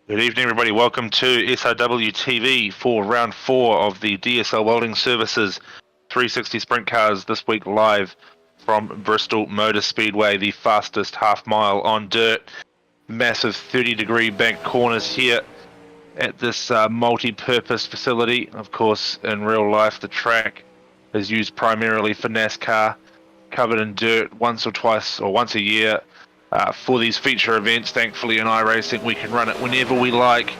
Good evening, everybody. Welcome to SRW TV for round 4 of the DSL Welding Services 360 Sprint Cars this week live from Bristol Motor Speedway, the fastest half mile on dirt. Massive 30-degree bank corners here at this multi-purpose facility. Of course, in real life, the track is used primarily for NASCAR, covered in dirt once or twice or once a year. For these feature events, thankfully in iRacing we can run it whenever we like,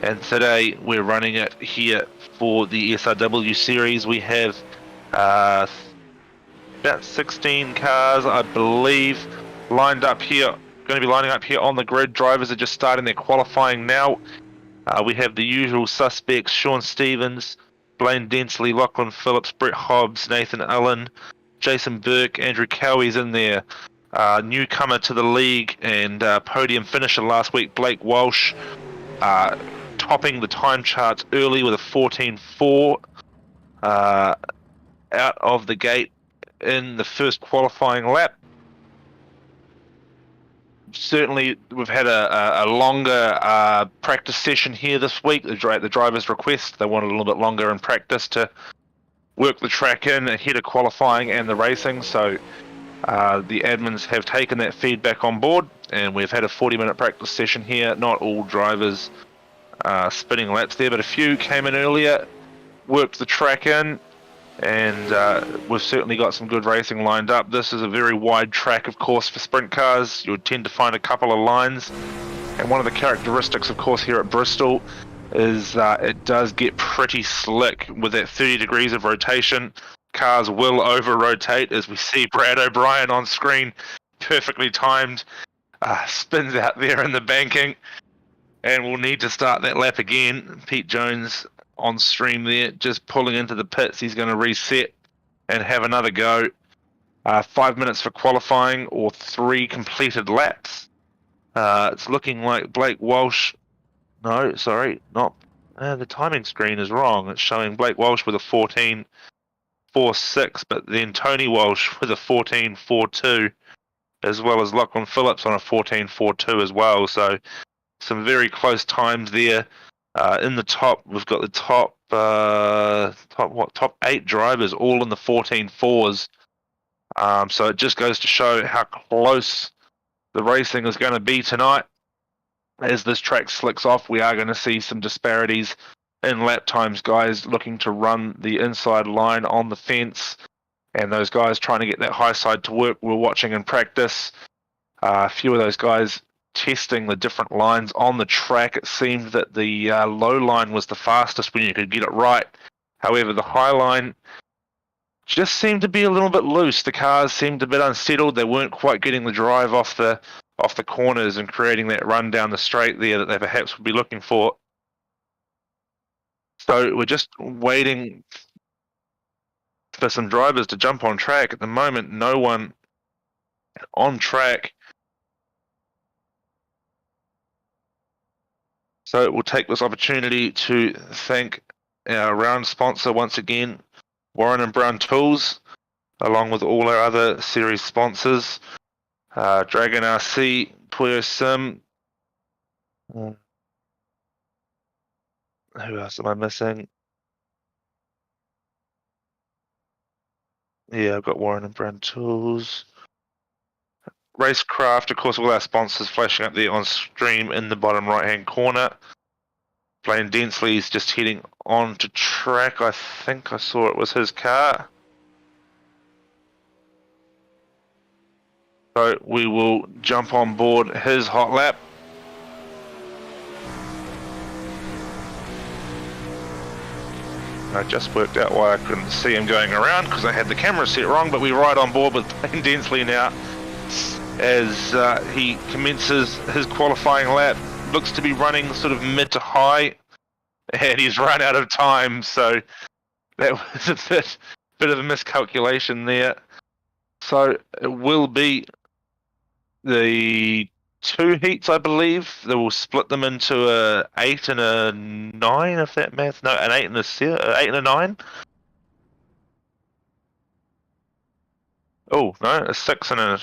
and today we're running it here for the SRW series. We have about 16 cars, I believe, lined up here, going to be lining up here on the grid. Drivers are just starting their qualifying now. We have the usual suspects: Sean Stevens, Blaine Densley, Lachlan Phillips, Brett Hobbs, Nathan Allen, Jason Burke, Andrew Cowie's in there. Newcomer to the league and podium finisher last week, Blake Walsh, topping the time charts early with a 14.4 out of the gate in the first qualifying lap. Certainly, we've had a longer practice session here this week. The drivers' request, they wanted a little bit longer in practice to work the track in ahead of qualifying and the racing, so the admins have taken that feedback on board, and we've had a 40-minute practice session here. Not all drivers spinning laps there, but a few came in earlier, worked the track in, and we've certainly got some good racing lined up. This is a very wide track, of course, for sprint cars. You would tend to find a couple of lines, and one of the characteristics, of course, here at Bristol is it does get pretty slick with that 30 degrees of rotation. Cars will over-rotate, as we see Brad O'Brien on screen, perfectly timed, spins out there in the banking, and we'll need to start that lap again. Pete Jones on stream there, just pulling into the pits. He's going to reset and have another go. 5 minutes for qualifying or 3 completed laps. It's looking like Blake Walsh, no, sorry, not, the timing screen is wrong. It's showing Blake Walsh with a 14.46, but then Tony Walsh with a 14.42, as well as Lachlan Phillips on a 14.42 as well. So some very close times there. In the top, we've got the top 8 drivers all in the 14.4s. So it just goes to show how close the racing is going to be tonight. As this track slicks off, we are going to see some disparities in lap times, guys looking to run the inside line on the fence, and those guys trying to get that high side to work. We're watching in practice a few of those guys testing the different lines on the track. It seemed that the low line was the fastest when you could get it right. However, the high line just seemed to be a little bit loose. The cars seemed a bit unsettled. They weren't quite getting the drive off the corners and creating that run down the straight there that they perhaps would be looking for. So we're just waiting for some drivers to jump on track. At the moment, no one on track. So we'll take this opportunity to thank our round sponsor once again, Warren and Brown Tools, along with all our other series sponsors, Dragon RC, Puyo Sim. Who else am I missing? Yeah, I've got Warren and Brown Tools. Racecraft, of course, all our sponsors flashing up there on stream in the bottom right-hand corner. Blaine Densley's just heading on to track. I think I saw it was his car. So we will jump on board his hot lap. I just worked out why I couldn't see him going around, because I had the camera set wrong, but we're right on board with Blaine Densley now as he commences his qualifying lap. Looks to be running sort of mid to high, and he's run out of time, so that was a bit of a miscalculation there. So it will be the 2 heats, I believe. They will split them into a 8 and a 9, if that math. No, an 8 and a 9. Oh no, a 6 and a.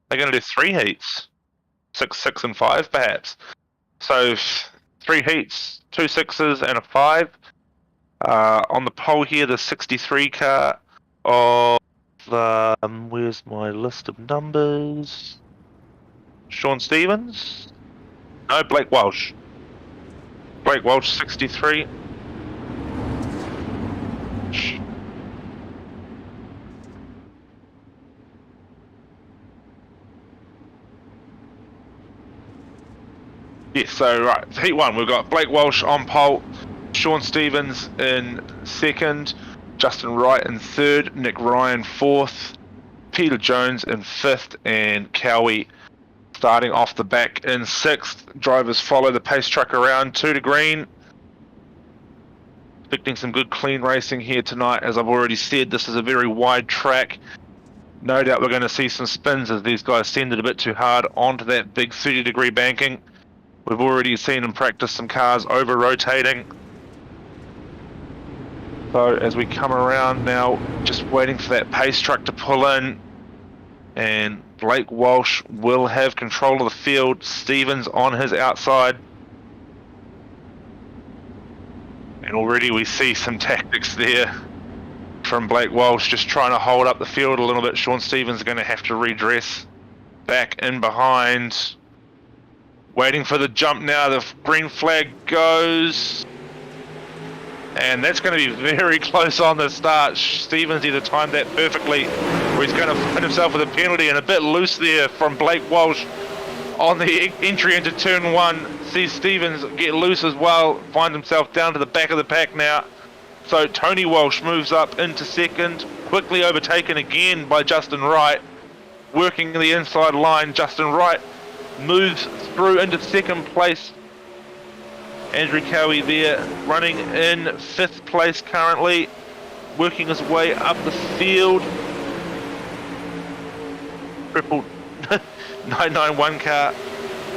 They're going to do 3 heats. 6, 6, and 5 perhaps. So 3 heats, 2 6s, and a 5. On the pole here, the 63 car of where's my list of numbers? Sean Stevens? No, Blake Walsh. Blake Walsh, 63. Yeah, so right, heat 1, we've got Blake Walsh on pole, Sean Stevens in 2nd, Justin Wright in 3rd, Nick Ryan 4th, Peter Jones in 5th, and Cowie starting off the back in 6th. Drivers follow the pace truck around 2 to green. Expecting some good clean racing here tonight. As I've already said, this is a very wide track. No doubt we're going to see some spins as these guys send it a bit too hard onto that big 30-degree banking. We've already seen them practice some cars over rotating. So as we come around now, just waiting for that pace truck to pull in, and Blake Walsh will have control of the field. Stevens on his outside. And already we see some tactics there from Blake Walsh, just trying to hold up the field a little bit. Sean Stevens is going to have to redress back in behind. Waiting for the jump now, the green flag goes. And that's going to be very close on the start. Stevens either timed that perfectly, or he's going to find himself with a penalty, and a bit loose there from Blake Walsh on the entry into turn 1. Sees Stevens get loose as well, finds himself down to the back of the pack now. So Tony Walsh moves up into 2nd, quickly overtaken again by Justin Wright. Working the inside line, Justin Wright moves through into 2nd place. Andrew Cowie there, running in 5th place currently, working his way up the field. Triple 991 car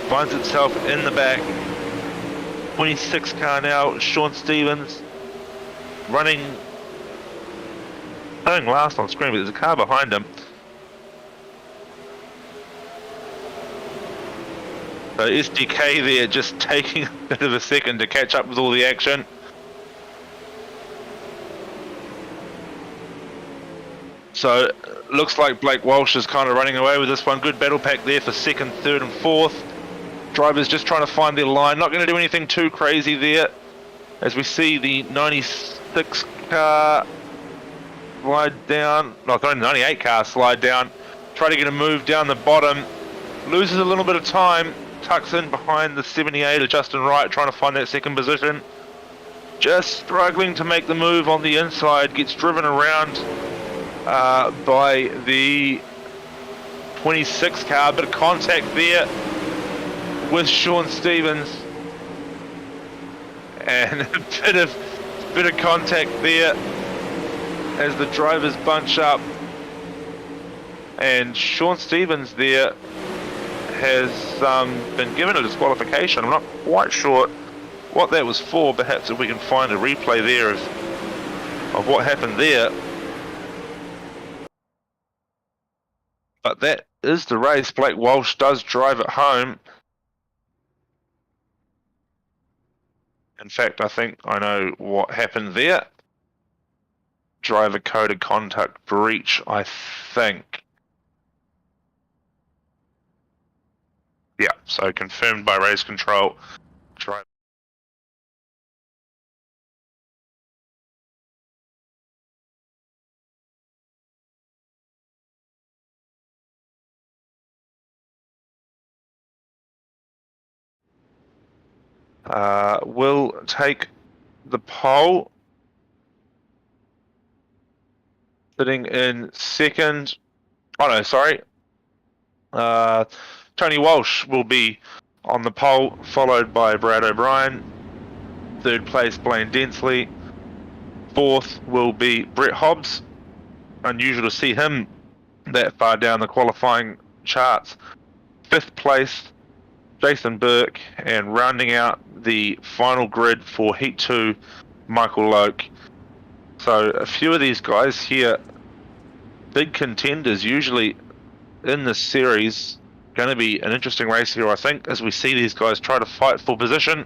finds itself in the back. 26 car now, Sean Stevens running last on screen, but there's a car behind him. So SDK there just taking a bit of a second to catch up with all the action. So looks like Blake Walsh is kind of running away with this one. Good battle pack there for 2nd, 3rd and 4th. Drivers just trying to find their line. Not going to do anything too crazy there. As we see the 96 car slide down. No, sorry, 98 car slide down. Try to get a move down the bottom. Loses a little bit of time. Tucks in behind the 78 of Justin Wright, trying to find that 2nd position. Just struggling to make the move on the inside. Gets driven around by the 26 car. Bit of contact there with Sean Stevens. And a bit of contact there as the drivers bunch up. And Sean Stevens there has been given a disqualification. I'm not quite sure what that was for. Perhaps if we can find a replay there of what happened there. But that is the race. Blake Walsh does drive it home. In fact, I think I know what happened there. Driver code of conduct breach, I think. Yeah, so confirmed by race control. Drive. Will take the pole. Sitting in 2nd. Oh no, sorry. Tony Walsh will be on the pole, followed by Brad O'Brien. 3rd place, Blaine Densley. 4th will be Brett Hobbs. Unusual to see him that far down the qualifying charts. 5th place, Jason Burke, and rounding out the final grid for Heat 2, Michael Loke. So a few of these guys here, big contenders usually in this series. Going to be an interesting race here, I think, as we see these guys try to fight for position.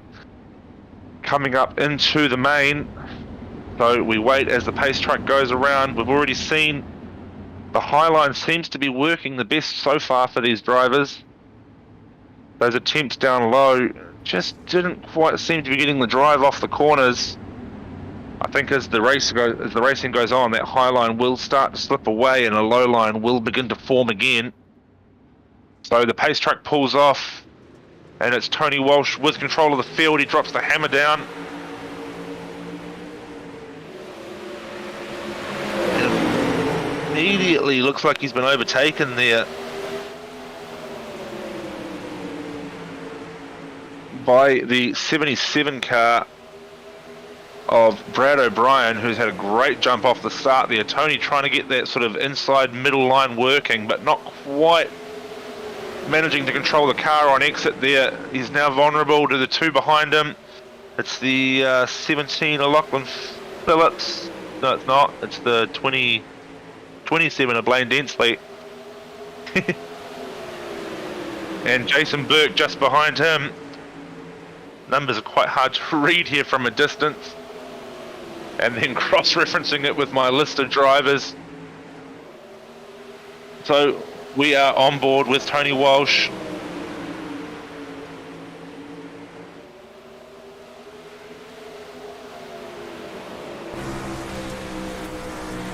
Coming up into the main, so we wait as the pace truck goes around. We've already seen the high line seems to be working the best so far for these drivers. Those attempts down low just didn't quite seem to be getting the drive off the corners. I think as the racing goes on, that high line will start to slip away and a low line will begin to form again. So the pace truck pulls off, and it's Tony Walsh with control of the field. He drops the hammer down. And immediately looks like he's been overtaken there by the 77 car of Brad O'Brien, who's had a great jump off the start there. Tony trying to get that sort of inside middle line working, but not quite managing to control the car on exit there. He's now vulnerable to the two behind him. It's the 17 of Lachlan Phillips. No, it's not. It's the 27 of Blaine Densley. And Jason Burke just behind him. Numbers are quite hard to read here from a distance. And then cross-referencing it with my list of drivers. So we are on board with Tony Walsh.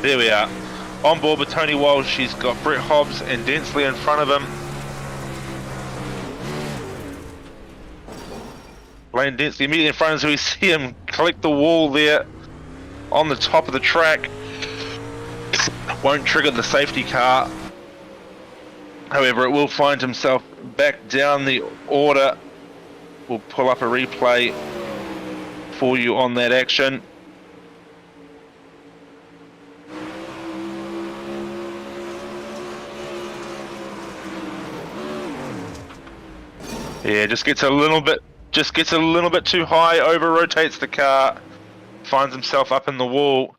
There we are. On board with Tony Walsh. He's got Brett Hobbs and Densley in front of him. Blaine Densley immediately in front of us, so we see him collect the wall there on the top of the track. Won't trigger the safety car. However, it will find himself back down the order. We'll pull up a replay for you on that action. Yeah, just gets a little bit too high, over rotates the car, finds himself up in the wall.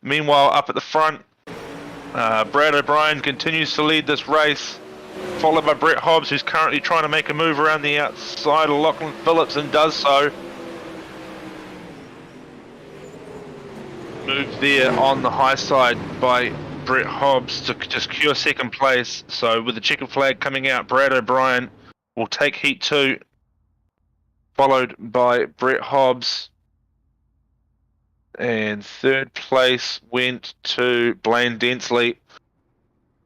Meanwhile, up at the front, Brad O'Brien continues to lead this race, followed by Brett Hobbs, who's currently trying to make a move around the outside of Lachlan Phillips and does so. Move there on the high side by Brett Hobbs to secure second place. So with the checkered flag coming out, Brad O'Brien will take heat 2, followed by Brett Hobbs. And third place went to Blaine Densley.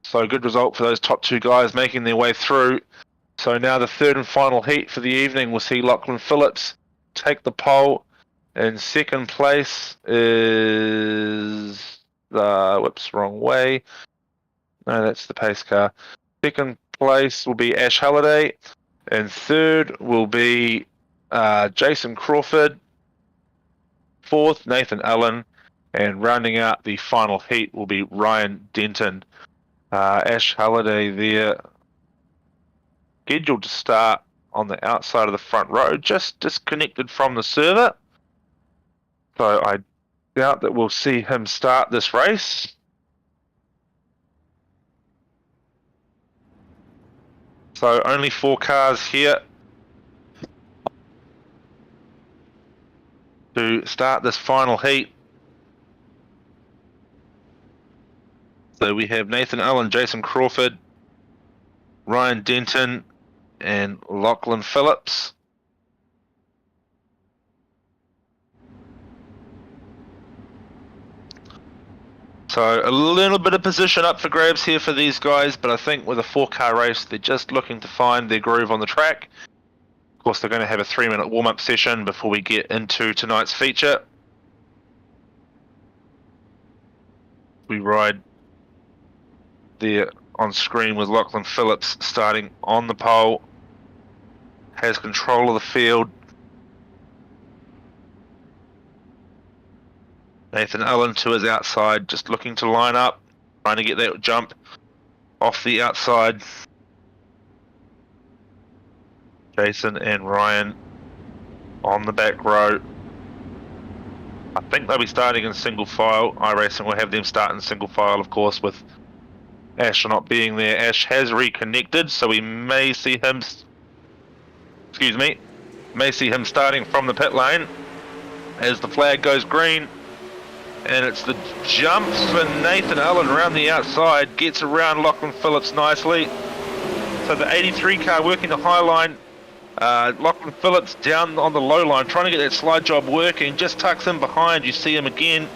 So good result for those top two guys making their way through. So now the third and final heat for the evening will see Lachlan Phillips take the pole. And second place is wrong way. No, that's the pace car. Second place will be Ash Halliday. And third will be Jason Crawford. Fourth, Nathan Allen. And rounding out the final heat will be Ryan Denton. Ash Halliday there, scheduled to start on the outside of the front row, just disconnected from the server. So I doubt that we'll see him start this race. So only 4 cars here to start this final heat. So we have Nathan Allen, Jason Crawford, Ryan Denton, and Lachlan Phillips. So a little bit of position up for grabs here for these guys, but I think with a 4-car race, they're just looking to find their groove on the track. Of course, they're going to have a 3-minute warm-up session before we get into tonight's feature. We ride there on screen with Lachlan Phillips starting on the pole, has control of the field. Nathan Allen to his outside, just looking to line up, trying to get that jump off the outside. Jason and Ryan on the back row. I think they'll be starting in single file. iRacing will have them start in single file, of course, with Ash not being there. Ash has reconnected, so we may see him, starting from the pit lane as the flag goes green. And it's the jumps for Nathan Allen around the outside, gets around Lachlan Phillips nicely. So the 83 car working the high line, Lachlan Phillips down on the low line, trying to get that slide job working, just tucks in behind. You see him again,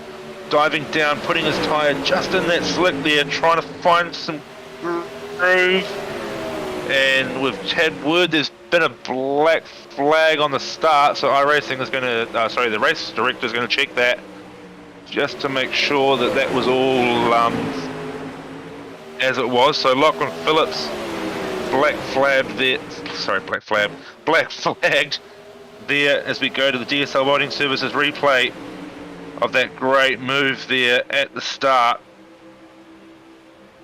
diving down, putting his tyre just in that slick there, trying to find some groove. And we've had word there's been a black flag on the start, so iRacing is going to, the race director is going to check that, just to make sure that that was all as it was. So Lachlan Phillips, black flagged there as we go to the DSL Welding Services replay of that great move there at the start.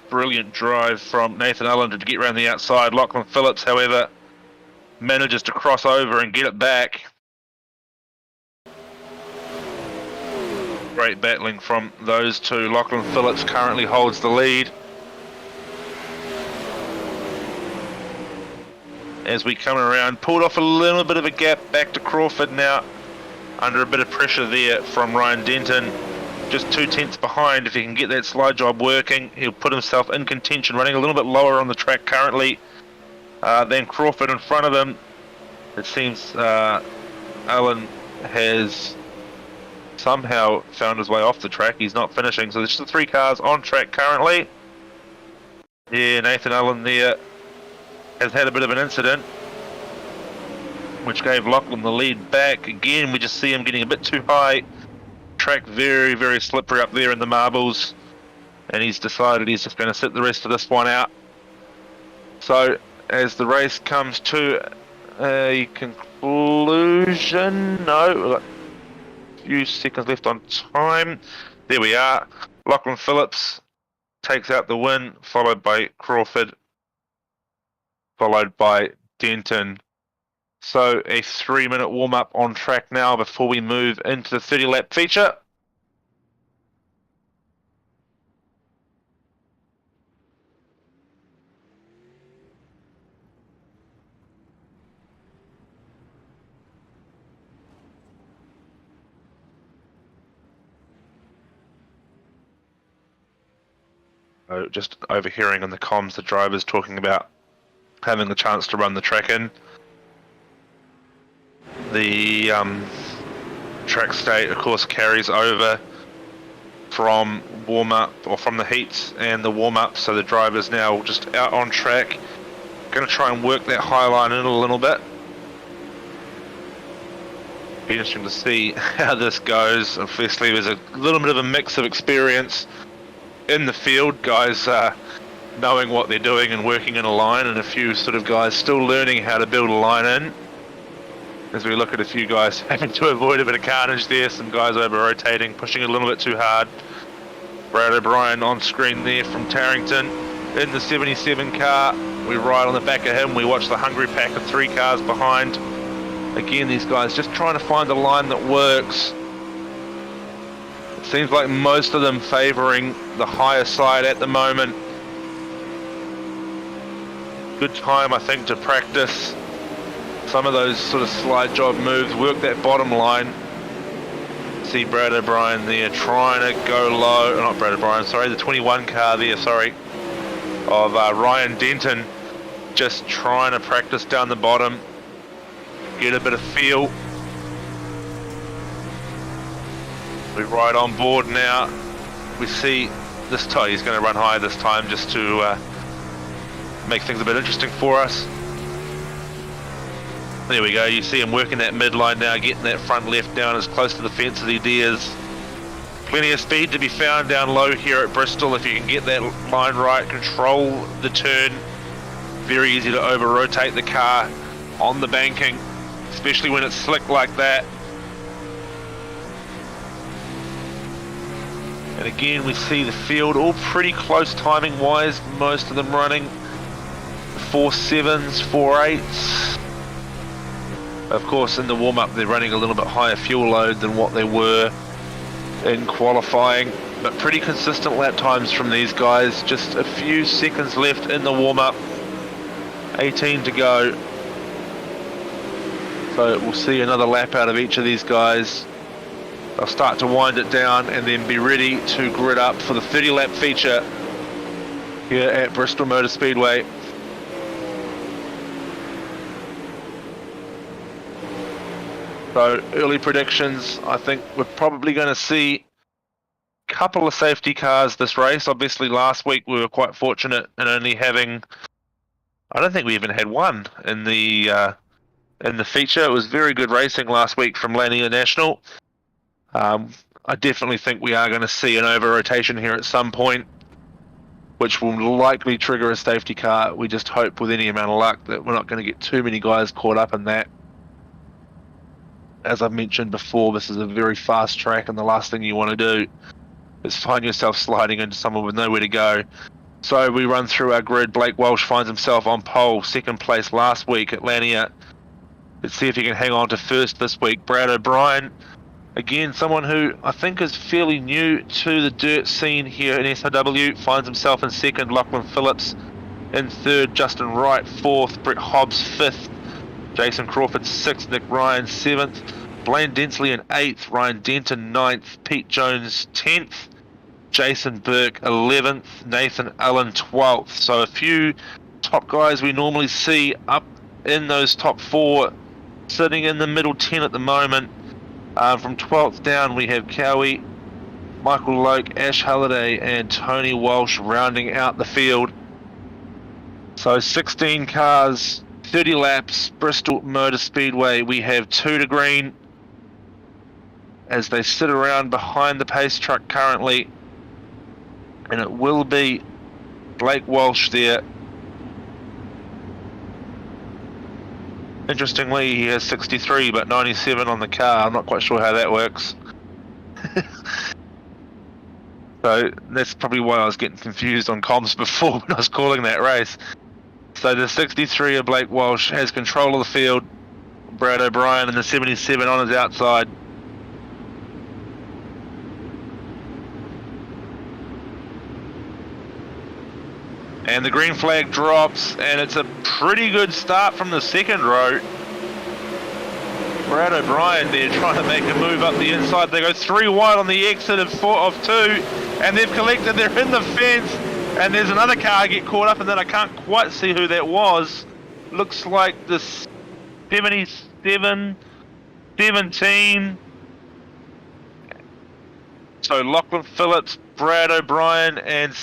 Brilliant drive from Nathan Allen to get around the outside. Lachlan Phillips, however, manages to cross over and get it back. Great battling from those two. Lachlan Phillips currently holds the lead. As we come around, pulled off a little bit of a gap back to Crawford now, under a bit of pressure there from Ryan Denton. Just 2 tenths behind. If he can get that slide job working, he'll put himself in contention, running a little bit lower on the track currently than Crawford in front of him. It seems Allen has somehow found his way off the track. He's not finishing, so there's just the 3 cars on track currently. Yeah, Nathan Allen there has had a bit of an incident, which gave Lachlan the lead back. Again, we just see him getting a bit too high. Track very, very slippery up there in the marbles, and he's decided he's just going to sit the rest of this one out. So as the race comes to a conclusion, we've got a few seconds left on time. There we are. Lachlan Phillips takes out the win, followed by Crawford, followed by Denton. So a 3-minute warm-up on track now before we move into the 30-lap feature. So just overhearing on the comms the drivers talking about having the chance to run the track in. The track state, of course, carries over from warm-up, or from the heats and the warm-up, so the driver's now just out on track. Going to try and work that high line in a little bit. Be interesting to see how this goes. Obviously, there's a little bit of a mix of experience in the field, guys knowing what they're doing and working in a line, and a few sort of guys still learning how to build a line in. As we look at a few guys having to avoid a bit of carnage there, some guys over rotating, pushing a little bit too hard. Brad O'Brien on screen there from Tarrington in the 77 car. We ride on the back of him, we watch the hungry pack of 3 cars behind. Again, these guys just trying to find a line that works. It seems like most of them favouring the higher side at the moment. Good time, I think, to practice some of those sort of slide job moves, work that bottom line. See Brad O'Brien there trying to go low, not Brad O'Brien, sorry, the 21 car there, sorry, of Ryan Denton, just trying to practice down the bottom, get a bit of feel. We ride on board now. We see this time, he's going to run high this time just to make things a bit interesting for us. There we go, you see him working that midline now, getting that front left down as close to the fence as he dares. Plenty of speed to be found down low here at Bristol if you can get that line right, control the turn. Very easy to over-rotate the car on the banking, especially when it's slick like that. And again, we see the field all pretty close timing-wise, most of them running 4.7s, 4.8s. Of course, in the warm-up, they're running a little bit higher fuel load than what they were in qualifying. but pretty consistent lap times from these guys. Just a few seconds left in the warm-up. 18 to go. So we'll see another lap out of each of these guys. They'll start to wind it down and then be ready to grid up for the 30-lap feature here at Bristol Motor Speedway. So early predictions, I think we're probably going to see a couple of safety cars this race. Obviously last week we were quite fortunate in only having, I don't think we even had one in the feature. It was very good racing last week from Lania National. I definitely think we are going to see an over-rotation here at some point, which will likely trigger a safety car. We just hope with any amount of luck that we're not going to get too many guys caught up in that. As I've mentioned before, this is a very fast track, and the last thing you want to do is find yourself sliding into someone with nowhere to go. So we run through our grid. Blake Walsh finds himself on pole, second place last week at Lania. Let's see if he can hang on to first this week. Brad O'Brien, again, someone who I think is fairly new to the dirt scene here in SRW, finds himself in second. Lachlan Phillips in third. Justin Wright fourth. Brett Hobbs fifth. Jason Crawford sixth. Nick Ryan seventh. Blaine Densley in eighth. Ryan Denton ninth. Pete Jones 10th. Jason Burke 11th. Nathan Allen 12th. So a few top guys we normally see up in those top four, sitting in the middle 10 at the moment. From 12th down we have Cowie, Michael Loke, Ash Halliday and Tony Walsh rounding out the field. So 16 cars, 30 laps, Bristol Motor Speedway. We have 2 to green as they sit around behind the pace truck currently, and it will be Blake Walsh there. Interestingly, he has 63 but 97 on the car. I'm not quite sure how that works. So that's probably why I was getting confused on comms before when I was calling that race. So the 63 of Blake Walsh has control of the field. Brad O'Brien and the 77 on his outside. And the green flag drops, and it's a pretty good start from the second row. Brad O'Brien there trying to make a move up the inside. They go 3 wide on the exit of 2, and they've collected. They're in the fence, and there's another car get caught up, and then I can't quite see who that was. Looks like the 77, 17. So Lachlan Phillips, Brad O'Brien, and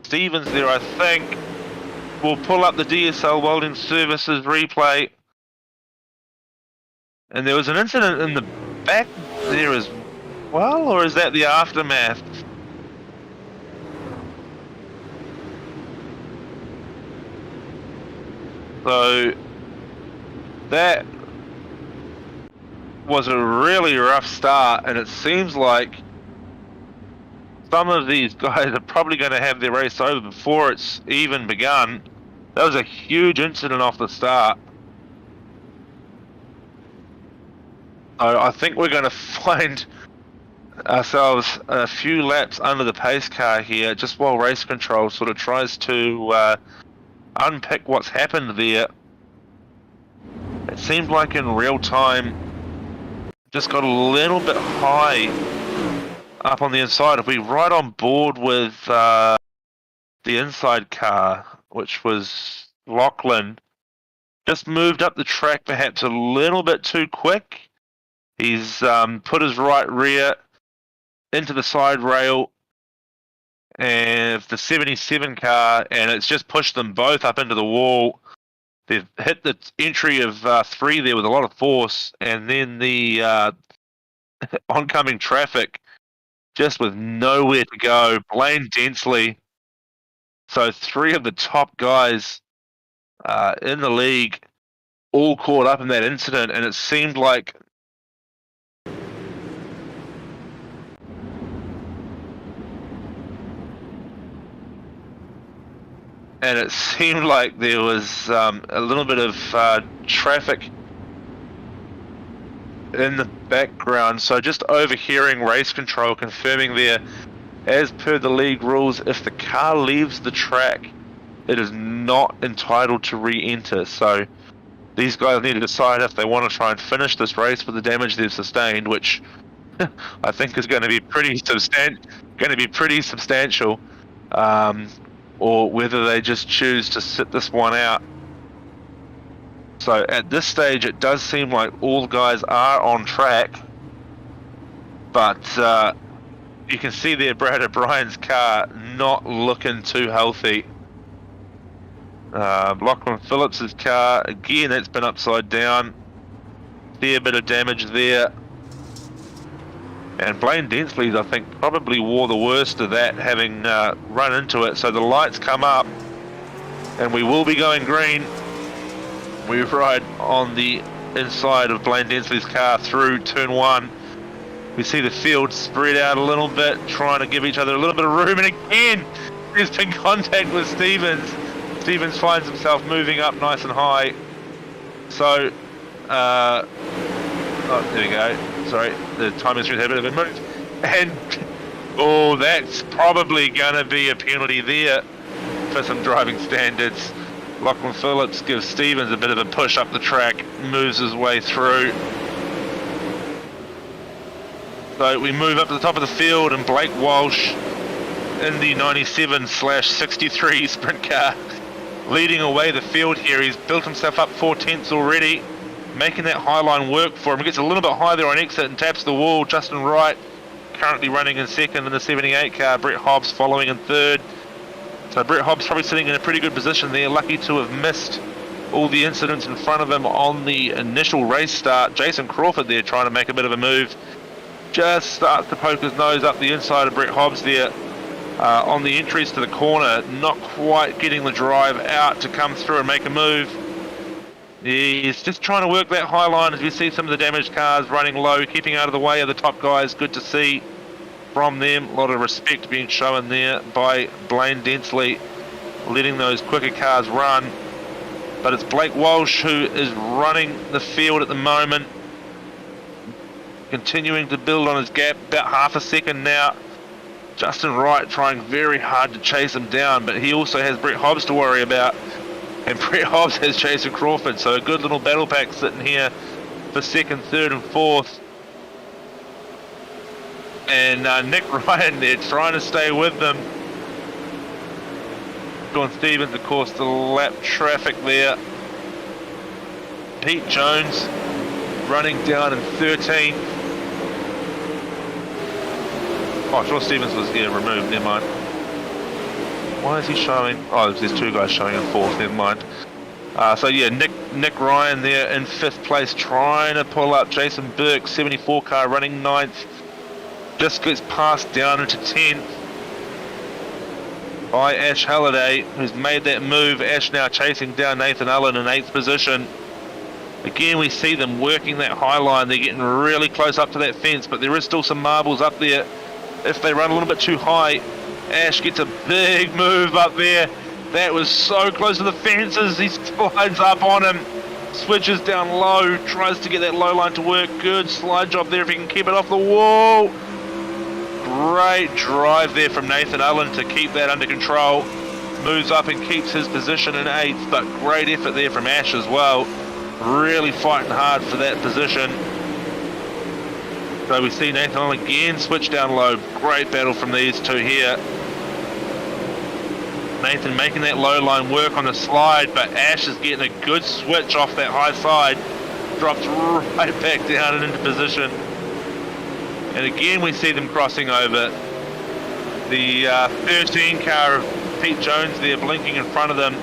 Stevens there, I think. We'll pull up the DSL Welding Services replay. And there was an incident in the back there as well, or is that the aftermath? So that was a really rough start, and it seems like some of these guys are probably going to have their race over before it's even begun. That was a huge incident off the start. So I think we're going to find ourselves a few laps under the pace car here, just while race control sort of tries to unpick what's happened there. It seemed like in real time, just got a little bit high up on the inside. If we right on board with the inside car, which was Lachlan, just moved up the track perhaps a little bit too quick. He's put his right rear into the side rail and the 77 car, and it's just pushed them both up into the wall. They've hit the entry of 3 there with a lot of force, and then the oncoming traffic just with nowhere to go. Blaine Densley. So 3 of the top guys in the league all caught up in that incident, and it seemed like there was a little bit of traffic in the background. So just overhearing race control confirming there as per the league rules, if the car leaves the track, it is not entitled to re-enter. So these guys need to decide if they want to try and finish this race with the damage they've sustained, which I think is going to be pretty substantial, or whether they just choose to sit this one out. So at this stage, it does seem like all guys are on track, but you can see there Brad O'Brien's car not looking too healthy. Lachlan Phillips's car, again, it's been upside down. Fair bit of damage there. And Blaine Densley's, I think, probably wore the worst of that, having run into it. So the lights come up, and we will be going green. We ride on the inside of Blaine Densley's car through turn 1. We see the field spread out a little bit, trying to give each other a little bit of room. And again, there's been contact with Stevens. Stevens finds himself moving up nice and high. So, oh, there we go. Sorry, the timing screen had a bit of a move. And, oh, that's probably going to be a penalty there for some driving standards. Lachlan Phillips gives Stevens a bit of a push up the track, moves his way through. So we move up to the top of the field, and Blake Walsh in the 97/63 sprint car leading away the field here. He's built himself up 4 tenths already, making that high line work for him. He gets a little bit high there on exit and taps the wall. Justin Wright currently running in second in the 78 car. Brett Hobbs following in third. So Brett Hobbs probably sitting in a pretty good position there, lucky to have missed all the incidents in front of him on the initial race start. Jason Crawford there trying to make a bit of a move. Just starts to poke his nose up the inside of Brett Hobbs there on the entries to the corner, not quite getting the drive out to come through and make a move. He's just trying to work that high line as we see some of the damaged cars running low, keeping out of the way of the top guys. Good to see from them. A lot of respect being shown there by Blaine Densley, letting those quicker cars run. But it's Blake Walsh who is running the field at the moment, continuing to build on his gap, about half a second now. Justin Wright trying very hard to chase him down, but he also has Brett Hobbs to worry about, and Brett Hobbs has Jason Crawford, so a good little battle pack sitting here for second, third and fourth. And Nick Ryan there trying to stay with them. John Stevens, of course, the lap traffic there. Pete Jones running down in 13th. Oh, Sean Stevens was removed, never mind. Why is he showing? Oh, there's 2 guys showing in 4th, never mind. So yeah, Nick Ryan there in 5th place, trying to pull up Jason Burke, 74 car running 9th. Just gets passed down into 10th by Ash Halliday, who's made that move. Ash now chasing down Nathan Allen in 8th position. Again, we see them working that high line. They're getting really close up to that fence, but there is still some marbles up there. If they run a little bit too high, Ash gets a big move up there. That was so close to the fences. He slides up on him, switches down low, tries to get that low line to work. Good slide job there if he can keep it off the wall. Great drive there from Nathan Allen to keep that under control. Moves up and keeps his position in 8th, but great effort there from Ash as well. Really fighting hard for that position. So we see Nathan Allen again switch down low. Great battle from these two here. Nathan making that low line work on the slide, but Ash is getting a good switch off that high side. Drops right back down and into position. And again we see them crossing over. The 13 car of Pete Jones there blinking in front of them.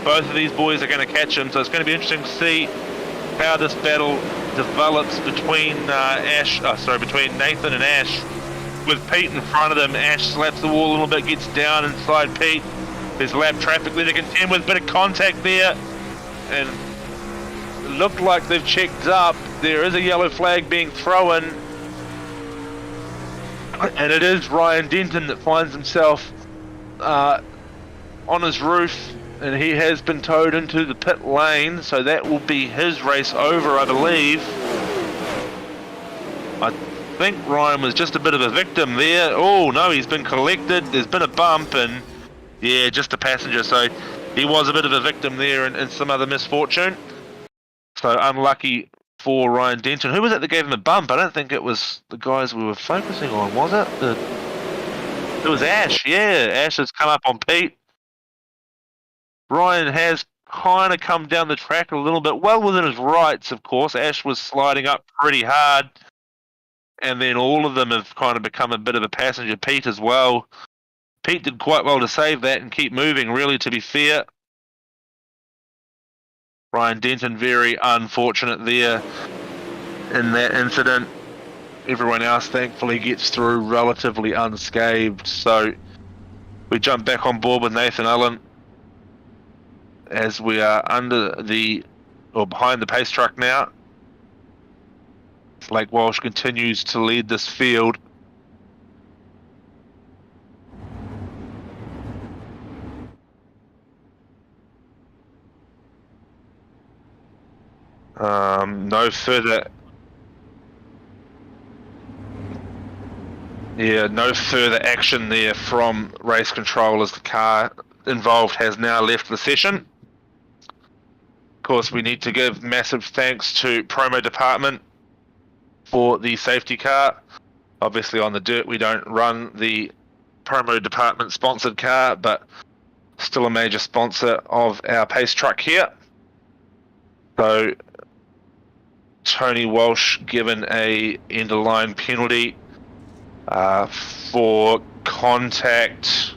Both of these boys are going to catch him, so it's going to be interesting to see how this battle develops between between Nathan and Ash. With Pete in front of them, Ash slaps the wall a little bit, gets down inside Pete. There's lap traffic there to contend with, bit of contact there, and it looked like they've checked up. There is a yellow flag being thrown, and it is Ryan Denton that finds himself on his roof, and he has been towed into the pit lane, so that will be his race over, I believe. think Ryan was just a bit of a victim there. Oh no, he's been collected. There's been a bump and yeah, just a passenger. So he was a bit of a victim there and some other misfortune. So unlucky for Ryan Denton. Who was it that gave him the bump? I don't think it was the guys we were focusing on, was it? It was Ash. Yeah, Ash has come up on Pete. Ryan has kind of come down the track a little bit, well within his rights, of course. Ash was sliding up pretty hard. And then all of them have kind of become a bit of a passenger. Pete as well. Pete did quite well to save that and keep moving, really, to be fair. Ryan Denton, very unfortunate there in that incident. Everyone else, thankfully, gets through relatively unscathed. So we jump back on board with Nathan Allen as we are behind the pace truck now. Blake Walsh continues to lead this field. No further action there from race control as the car involved has now left the session. Of course, we need to give massive thanks to promo department for the safety car. Obviously on the dirt we don't run the promo department sponsored car, but still a major sponsor of our pace truck here. So Tony Walsh given a end of line penalty for contact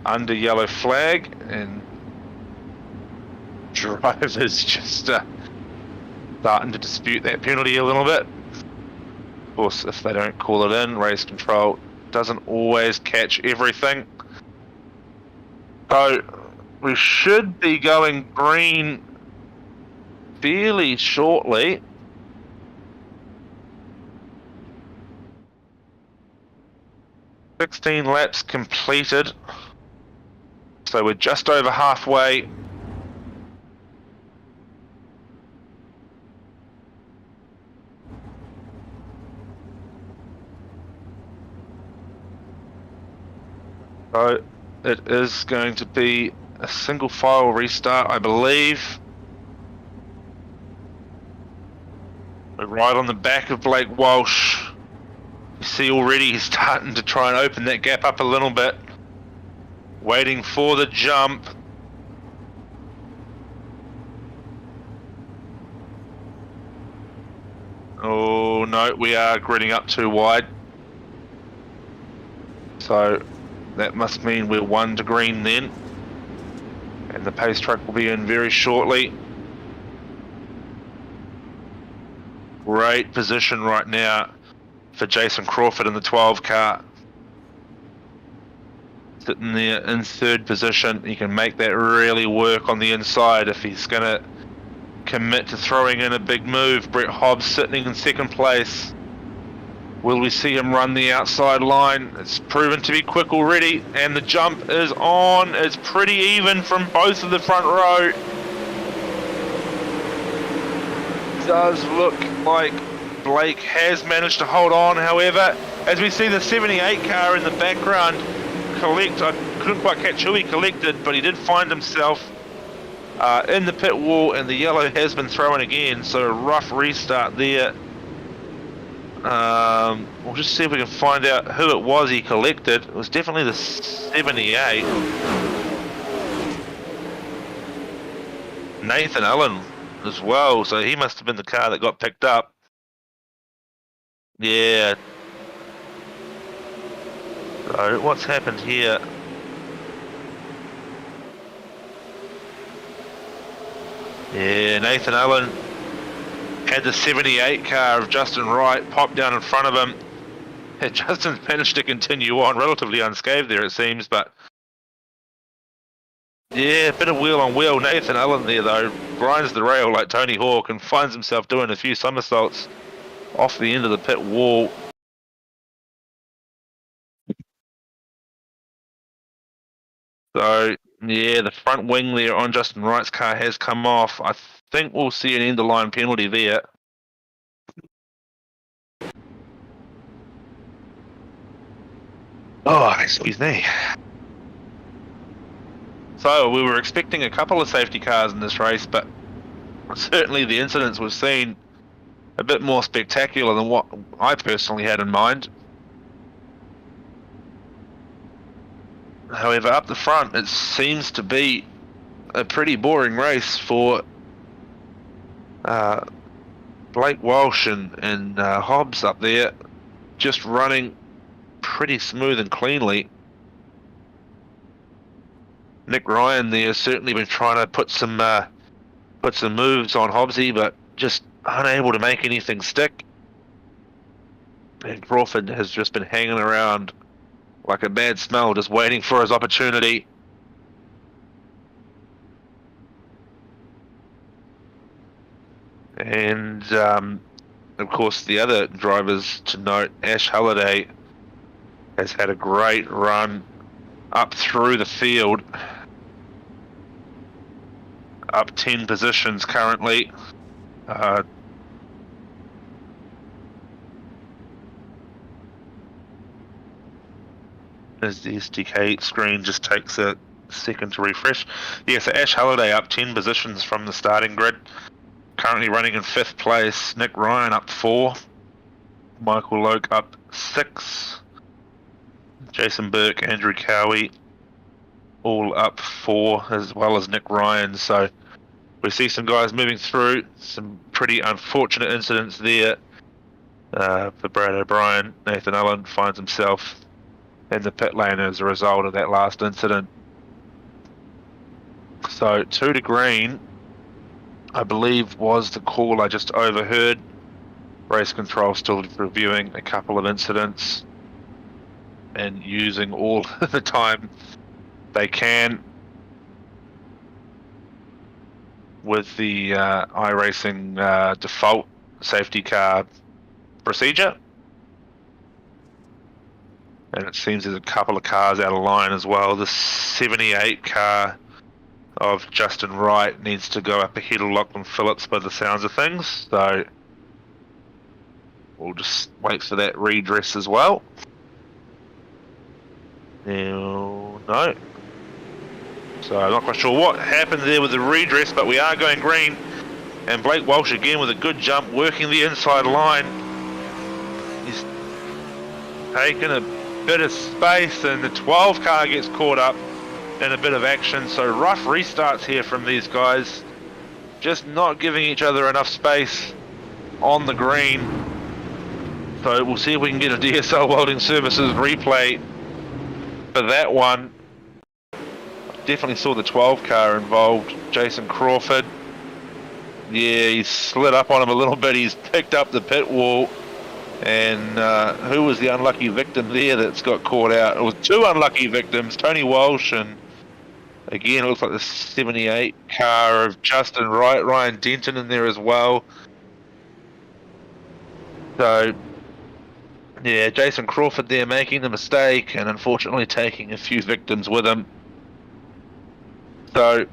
under yellow flag, and drivers just starting to dispute that penalty a little bit. Of course, if they don't call it in, race control doesn't always catch everything. So we should be going green fairly shortly. "16 laps completed, so we're just over halfway. So it is going to be a single file restart, I believe. We're right on the back of Blake Walsh. You see already he's starting to try and open that gap up a little bit. Waiting for the jump. Oh no, we are gridding up too wide. So that must mean we're 1 to green then. And the pace truck will be in very shortly. Great position right now for Jason Crawford in the 12 car. Sitting there in 3rd position. He can make that really work on the inside if he's going to commit to throwing in a big move. Brett Hobbs sitting in 2nd place. Will we see him run the outside line? It's proven to be quick already, and the jump is on. It's pretty even from both of the front row. Does look like Blake has managed to hold on, however, as we see the 78 car in the background collect. I couldn't quite catch who he collected, but he did find himself in the pit wall, and the yellow has been thrown again, so a rough restart there. We'll just see if we can find out who it was he collected. It was definitely the 78. Nathan Allen as well, so he must have been the car that got picked up. Yeah. So what's happened here? Yeah, Nathan Allen had the 78 car of Justin Wright pop down in front of him. And Justin's managed to continue on relatively unscathed there, it seems, but yeah, a bit of wheel on wheel. Nathan Allen there though grinds the rail like Tony Hawk and finds himself doing a few somersaults off the end of the pit wall. So yeah, the front wing there on Justin Wright's car has come off. I think we'll see an end of line penalty there. Oh, excuse me. So we were expecting a couple of safety cars in this race, but certainly the incidents we've seen a bit more spectacular than what I personally had in mind. However, up the front, it seems to be a pretty boring race for Blake Walsh and Hobbs up there, just running pretty smooth and cleanly. Nick Ryan there has certainly been trying to put some moves on Hobbsy, but just unable to make anything stick. And Crawford has just been hanging around like a bad smell, just waiting for his opportunity. And of course, the other drivers to note, Ash Halliday has had a great run up through the field, up 10 positions currently. As the SDK screen just takes a second to refresh. Yeah, so Ash Halliday up 10 positions from the starting grid, currently running in 5th place. Nick Ryan up 4, Michael Loke up 6, Jason Burke, Andrew Cowie all up 4, as well as Nick Ryan. So we see some guys moving through, some pretty unfortunate incidents there for Brad O'Brien. Nathan Allen finds himself in the pit lane as a result of that last incident. So 2 to green, I believe, was the call I just overheard. Race control still reviewing a couple of incidents and using all the time they can with the iRacing default safety car procedure. And it seems there's a couple of cars out of line as well. The 78 car of Justin Wright needs to go up ahead of Lachlan Phillips by the sounds of things. So we'll just wait for that redress as well. No. So I'm not quite sure what happened there with the redress, but we are going green. And Blake Walsh again with a good jump, working the inside line. He's taken a bit of space, and the 12 car gets caught up in a bit of action. So rough restarts here from these guys, just not giving each other enough space on the green. So we'll see if we can get a DSL Welding Services replay for that one. Definitely saw the 12 car involved, Jason Crawford. Yeah, he slid up on him a little bit. He's picked up the pit wall. And who was the unlucky victim there that's got caught out? It was 2 unlucky victims, Tony Walsh, and again it looks like the 78 car of Justin Wright, Ryan Denton in there as well. So yeah, Jason Crawford there making the mistake and unfortunately taking a few victims with him. So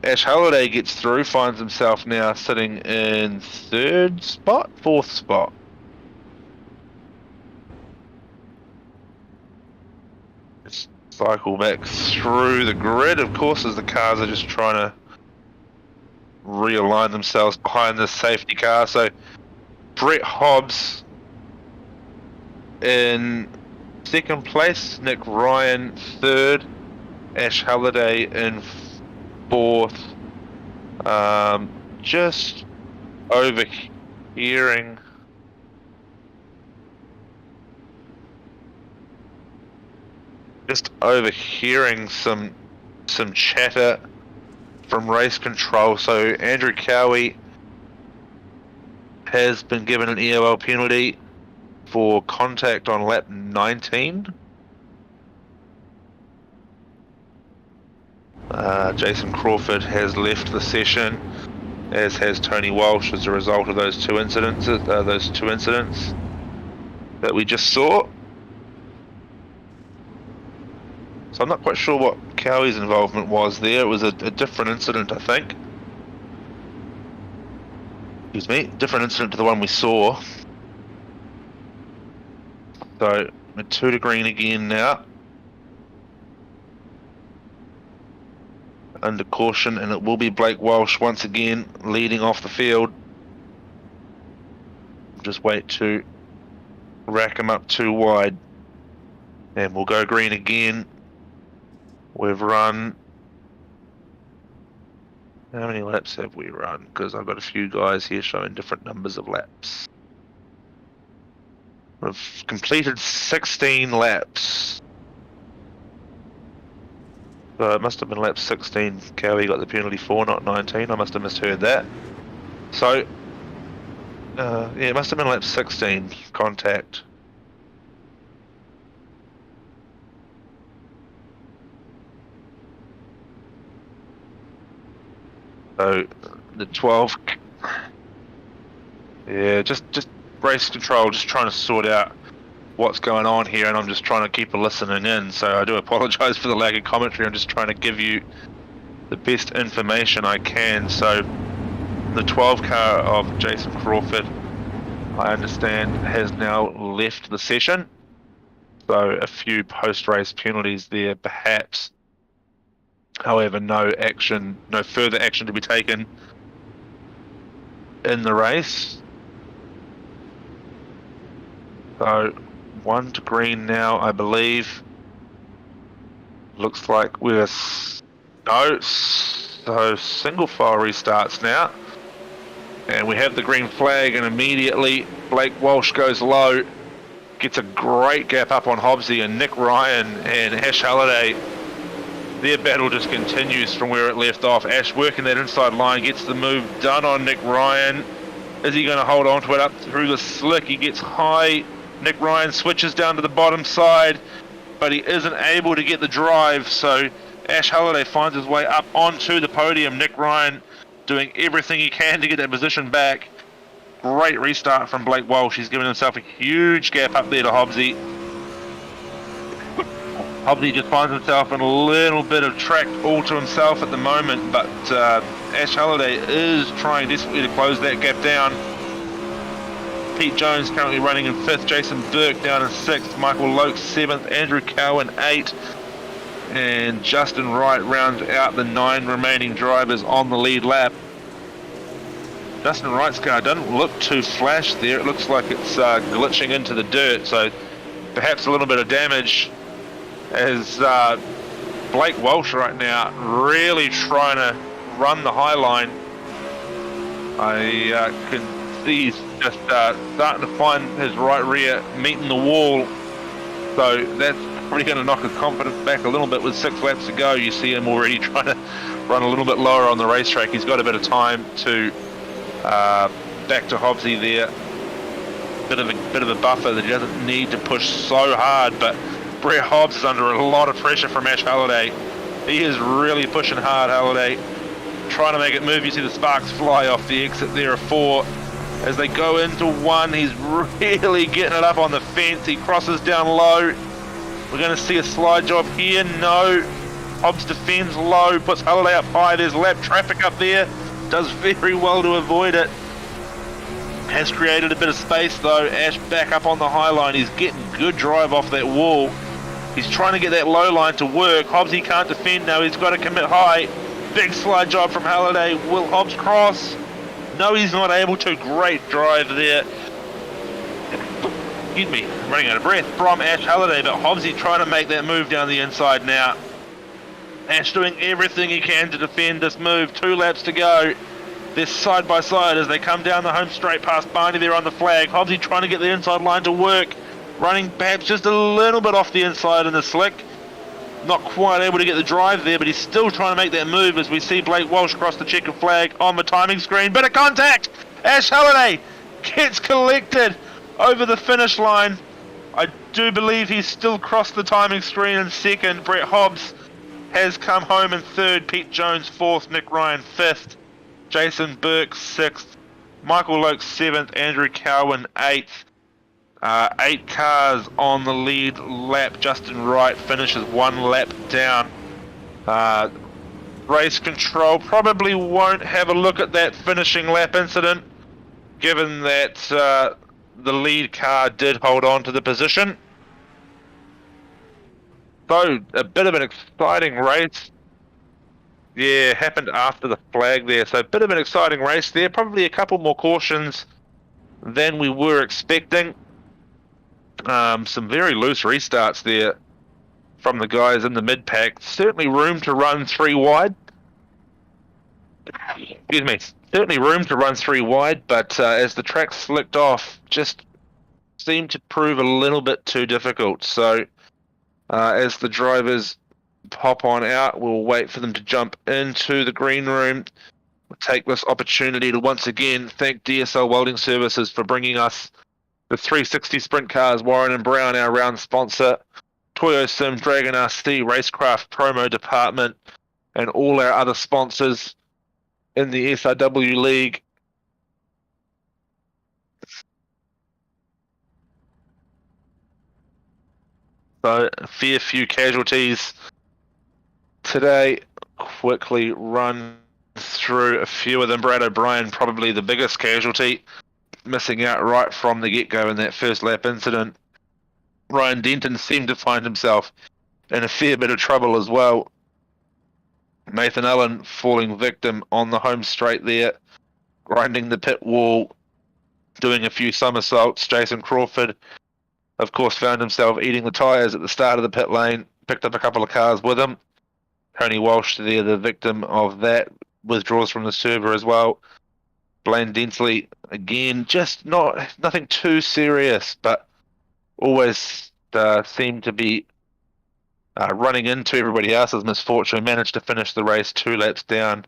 Ash Halliday gets through, finds himself now sitting in 4th spot. Just cycle back through the grid, of course, as the cars are just trying to realign themselves behind this safety car. So Brett Hobbs in 2nd place, Nick Ryan 3rd, Ash Halliday in 4th. Just overhearing some chatter from race control. So Andrew Cowie has been given an EOL penalty for contact on lap 19. Jason Crawford has left the session, as has Tony Walsh, as a result of those two incidents that we just saw. So I'm not quite sure what Cowie's involvement was there. It was a different incident, I think. Excuse me, different incident to the one we saw. So We're 2 to green again now. Under caution, and it will be Blake Walsh once again leading off the field. Just wait to rack him up 2 wide. And we'll go green again. We've run... How many laps have we run? Because I've got a few guys here showing different numbers of laps. We've completed 16 laps. So it must have been lap 16 Cowie got the penalty for, not 19. I must have misheard that. So, yeah, it must have been lap 16 contact. So the 12, yeah, just race control, just trying to sort out what's going on here, and I'm just trying to keep a listening in. So I do apologise for the lack of commentary. I'm just trying to give you the best information I can. So the 12 car of Jason Crawford, I understand, has now left the session. So a few post-race penalties there, perhaps. However, no further action to be taken in the race. So 1 to green now, I believe. Looks like we're so single file restarts now, and we have the green flag, and immediately Blake Walsh goes low, gets a great gap up on Hobbsy, and Nick Ryan and Ash Halliday. Their battle just continues from where it left off. Ash working that inside line, gets the move done on Nick Ryan. Is he going to hold on to it up through the slick? He gets high. Nick Ryan switches down to the bottom side, but he isn't able to get the drive, so Ash Halliday finds his way up onto the podium. Nick Ryan doing everything he can to get that position back. Great restart from Blake Walsh. He's given himself a huge gap up there to Hobbsy. Hobbsy just finds himself in a little bit of track all to himself at the moment, but Ash Halliday is trying desperately to close that gap down. Pete Jones currently running in 5th, Jason Burke down in 6th, Michael Loke 7th, Andrew Cowan 8th, and Justin Wright rounds out the 9 remaining drivers on the lead lap. Justin Wright's car doesn't look too flash there. It looks like it's glitching into the dirt, so perhaps a little bit of damage, as Blake Walsh right now really trying to run the high line. I can see he's just starting to find his right rear meeting the wall, so that's probably going to knock his confidence back a little bit. With 6 laps to go, you see him already trying to run a little bit lower on the racetrack. He's got a bit of time to back to Hobbsy there. Bit of a buffer that he doesn't need to push so hard, but Brett Hobbs is under a lot of pressure from Ash Halliday. He is really pushing hard, Halliday, trying to make it move. You see the sparks fly off the exit there of 4. As they go into 1, he's really getting it up on the fence. He crosses down low. We're going to see a slide job here. No. Hobbs defends low, puts Halliday up high. There's lap traffic up there. Does very well to avoid it. Has created a bit of space though. Ash back up on the high line. He's getting good drive off that wall. He's trying to get that low line to work. Hobbsy can't defend now. He's got to commit high. Big slide job from Halliday. Will Hobbs cross? No, he's not able to. Great drive there. Excuse me, I'm running out of breath from Ash Halliday, but Hobbsy trying to make that move down the inside now. Ash doing everything he can to defend this move. 2 laps to go. They're side by side as they come down the home straight past Barney there on the flag. Hobbsy trying to get the inside line to work. Running perhaps just a little bit off the inside in the slick. Not quite able to get the drive there, but he's still trying to make that move as we see Blake Walsh cross the checkered flag on the timing screen. Bit of contact! Ash Halliday gets collected over the finish line. I do believe he's still crossed the timing screen in 2nd. Brett Hobbs has come home in 3rd. Pete Jones 4th. Nick Ryan 5th. Jason Burke 6th. Michael Loke 7th. Andrew Cowan 8th. 8 cars on the lead lap. Justin Wright finishes 1 lap down. Race control probably won't have a look at that finishing lap incident, given that the lead car did hold on to the position. So, a bit of an exciting race. Yeah, happened after the flag there. So, a bit of an exciting race there. Probably a couple more cautions than we were expecting. Some very loose restarts there from the guys in the mid-pack. Certainly room to run 3 wide. Excuse me. Certainly room to run 3 wide, but as the track slicked off, just seemed to prove a little bit too difficult. So, as the drivers pop on out, we'll wait for them to jump into the green room. We'll take this opportunity to once again thank DSL Welding Services for bringing us the 360 Sprint Cars, Warren and Brown, our round sponsor, Toyo Sim, Dragon RC, Racecraft Promo Department, and all our other sponsors in the SRW League. So, a fair few casualties today. Quickly run through a few of them. Brad O'Brien, probably the biggest casualty, missing out right from the get-go in that first lap incident. Ryan Denton seemed to find himself in a fair bit of trouble as well. Nathan Allen falling victim on the home straight there, grinding the pit wall, doing a few somersaults. Jason Crawford, of course, found himself eating the tyres at the start of the pit lane, picked up a couple of cars with him. Tony Walsh there, the victim of that, withdraws from the server as well. Blaine Densley, again, just nothing too serious, but always seemed to be running into everybody else's misfortune. Managed to finish the race 2 laps down,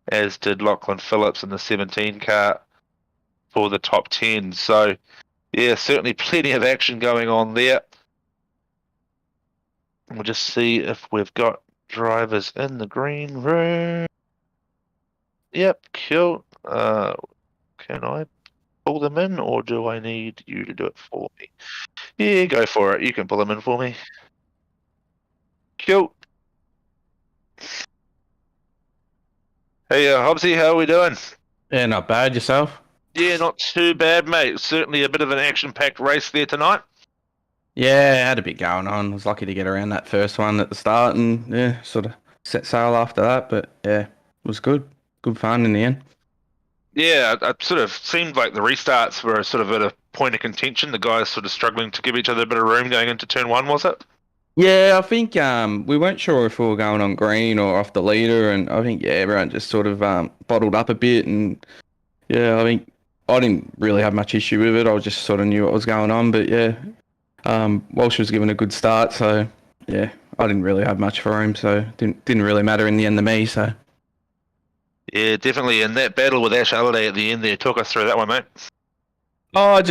as did Lachlan Phillips in the 17 car for the top 10. So, yeah, certainly plenty of action going on there. We'll just see if we've got drivers in the green room. Yep, cool. Can I pull them in, or do I need you to do it for me? Yeah, go for it. You can pull them in for me. Cool. Hey, Hobbsy, how are we doing? Yeah, not bad. Yourself? Yeah, not too bad, mate. Certainly a bit of an action-packed race there tonight. Yeah, had a bit going on. I was lucky to get around that first one at the start and, yeah, sort of set sail after that. But, yeah, it was good. Good fun in the end. Yeah, it sort of seemed like the restarts were sort of at a point of contention. The guys sort of struggling to give each other a bit of room going into turn 1, was it? Yeah, I think we weren't sure if we were going on green or off the leader. And I think, yeah, everyone just sort of bottled up a bit. And, yeah, I think I didn't really have much issue with it. I just sort of knew what was going on. But, yeah, Walsh was given a good start. So, yeah, I didn't really have much for him. So, didn't really matter in the end to me. So. Yeah, definitely. And that battle with Ash Halliday at the end there, talk us through that one, mate. Oh,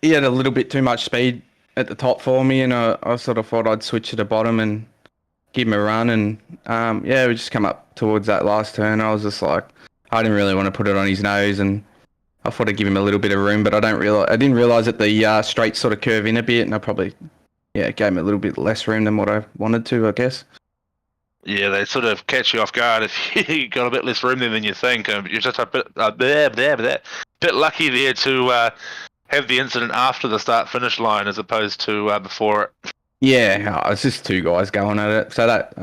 he had a little bit too much speed at the top for me, and I sort of thought I'd switch to the bottom and give him a run. And yeah, we just come up towards that last turn. I was just like, I didn't really want to put it on his nose, and I thought I'd give him a little bit of room, but I didn't realize that the straight sort of curve in a bit, and I probably gave him a little bit less room than what I wanted to, I guess. Yeah, they sort of catch you off guard if you got a bit less room there than you think. You're just a bit lucky there to have the incident after the start-finish line as opposed to before it. Yeah, it's just 2 guys going at it. So that,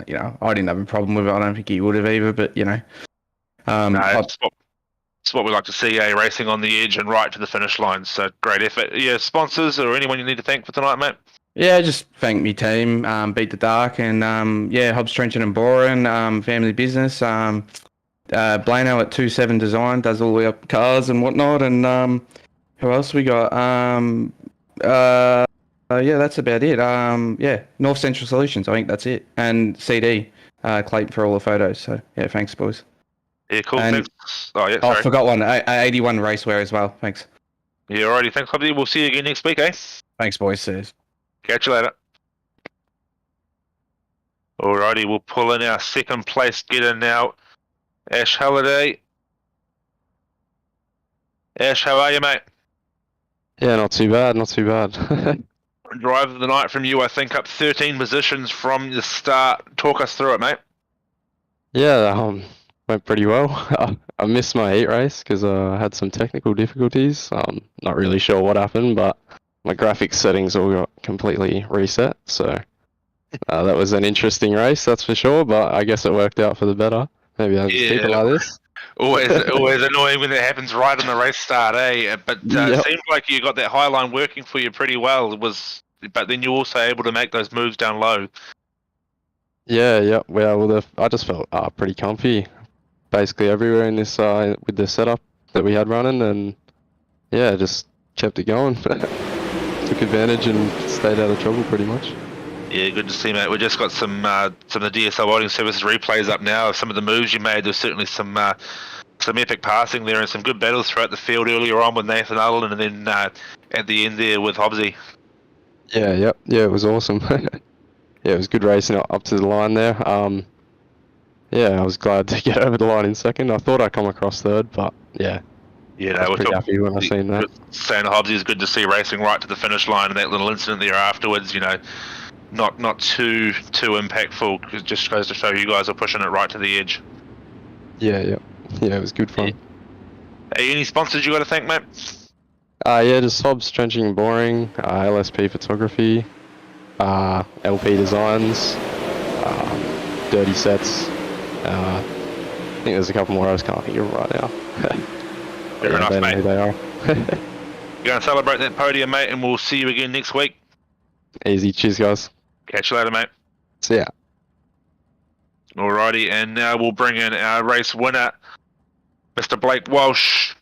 I didn't have a problem with it. I don't think he would have either, but, No, it's what we like to see, racing on the edge and right to the finish line. So great effort. Yeah, sponsors or anyone you need to thank for tonight, mate? Yeah, just thank me team, Beat the Dark, and Hobbs, Trenchard and Boren, family business. Blano at 27 Design does all the cars and whatnot, and who else we got? Yeah, that's about it. North Central Solutions, I think that's it, and CD, Clayton for all the photos. So yeah, thanks, boys. Yeah, cool. And, thanks. Oh, yeah, sorry. I forgot one. 81 Racewear as well. Thanks. Yeah, alrighty. Thanks, Hobbsy. We'll see you again next week, eh? Thanks, boys. Cheers. Catch you later. Alrighty, we'll pull in our second place getter now, Ash Halliday. Ash, how are you, mate? Yeah, not too bad, not too bad. Drive of the night from you, I think, up 13 positions from the start. Talk us through it, mate. Yeah, went pretty well. I missed my heat race because I had some technical difficulties. Not really sure what happened, but my graphics settings all got completely reset, so That was an interesting race, that's for sure, but I guess it worked out for the better. Maybe I'll just keep it like this. Always annoying when it happens right on the race start, eh? But it Yep. seems like you got that high line working for you pretty well. But then you're also able to make those moves down low. Yeah. Well, I just felt pretty comfy, basically everywhere in this with the setup that we had running, and yeah, just kept it going. Took advantage and stayed out of trouble pretty much. Yeah, good to see, mate. We just got some of the DSL Welding Services replays up now of some of the moves you made. There's certainly some epic passing there and some good battles throughout the field earlier on with Nathan Allen, and then at the end there with Hobbsy. Yeah, it was awesome. Yeah, it was good racing up to the line there. Yeah, I was glad to get over the line in second. I thought I'd come across third, but yeah. Yeah, I was pretty happy when I seen that. Saying Hobbsy is good to see racing right to the finish line, and that little incident there afterwards, not too impactful. It just goes to show you guys are pushing it right to the edge. Yeah, it was good fun. Hey, any sponsors you got to thank, mate? Yeah, just Hobbs Trenching and Boring, LSP Photography, LP Designs, Dirty Sets. I think there's a couple more I just can't think of right now. Fair enough, they know mate. who they are. You're going to celebrate that podium, mate, and we'll see you again next week. Easy, cheers guys. Catch you later, mate. See ya. Alrighty, and now we'll bring in our race winner, Mr. Blake Walsh.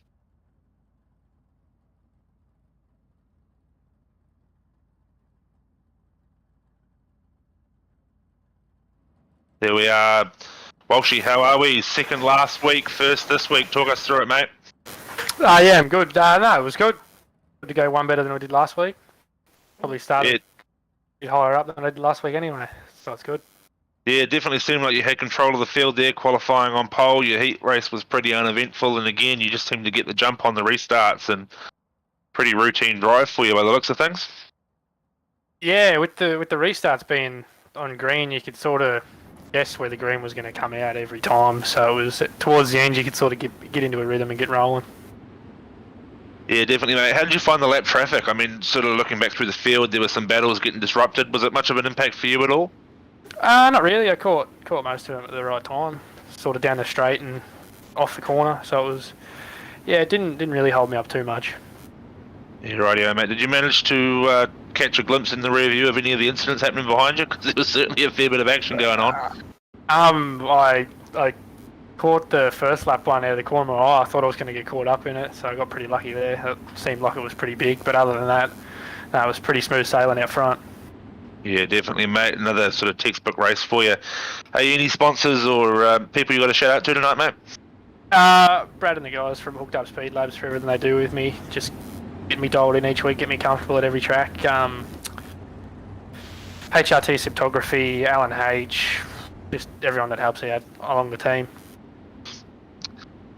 There we are. Walshy, how are we? Second last week, first this week. Talk us through it, mate. Yeah, I'm good. No, it was good. Good to go one better than we did last week. Probably started a bit higher up than I did last week anyway, so it's good. Yeah, it definitely seemed like you had control of the field there, qualifying on pole. Your heat race was pretty uneventful, and again, you just seemed to get the jump on the restarts, and pretty routine drive for you by the looks of things. Yeah, with the restarts being on green, you could sort of guess where the green was going to come out every time. So it was towards the end, you could sort of get into a rhythm and get rolling. Yeah, definitely, mate. How did you find the lap traffic? I mean, sort of looking back through the field, there were some battles getting disrupted. Was it much of an impact for you at all? Not really. I caught most of them at the right time, sort of down the straight and off the corner. So it was, yeah, it didn't really hold me up too much. Yeah, rightio, mate. Did you manage to catch a glimpse in the rear view of any of the incidents happening behind you? Because there was certainly a fair bit of action going on. I caught the first lap one out of the corner of my eye. I thought I was going to get caught up in it, so I got pretty lucky there. It seemed like it was pretty big, but other than that, no, it was pretty smooth sailing out front. Yeah, definitely, mate. Another sort of textbook race for you. Hey, any sponsors or people you got to shout out to tonight, mate? Brad and the guys from Hooked Up Speed Labs for everything they do with me. Just get me dialed in each week, get me comfortable at every track. HRT Symptography, Alan H, just everyone that helps out along the team.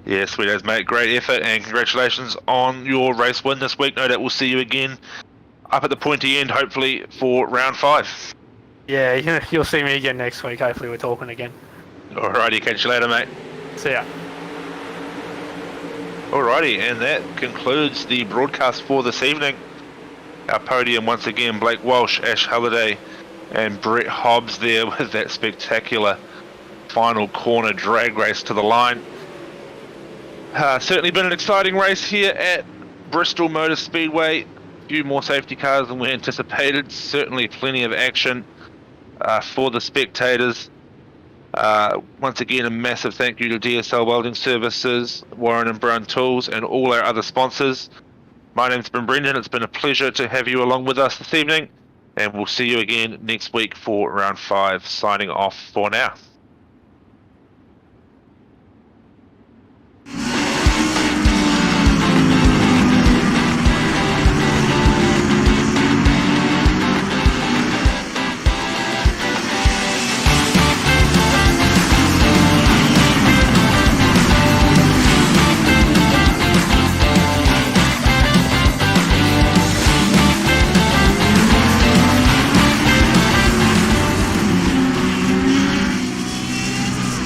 Yeah, sweet as, mate. Great effort, and congratulations on your race win this week. No doubt we'll see you again up at the pointy end, hopefully, for round 5. Yeah, you'll see me again next week. Hopefully we're talking again. Alrighty, catch you later, mate. See ya. Alrighty, and that concludes the broadcast for this evening. Our podium once again, Blake Walsh, Ash Halliday, and Brett Hobbs there with that spectacular final corner drag race to the line. Certainly been an exciting race here at Bristol Motor Speedway. A few more safety cars than we anticipated. Certainly plenty of action for the spectators. Once again, a massive thank you to DSL Welding Services, Warren and Brown Tools, and all our other sponsors. My name's been Brendan. It's been a pleasure to have you along with us this evening, and we'll see you again next week for round 5. Signing off for now.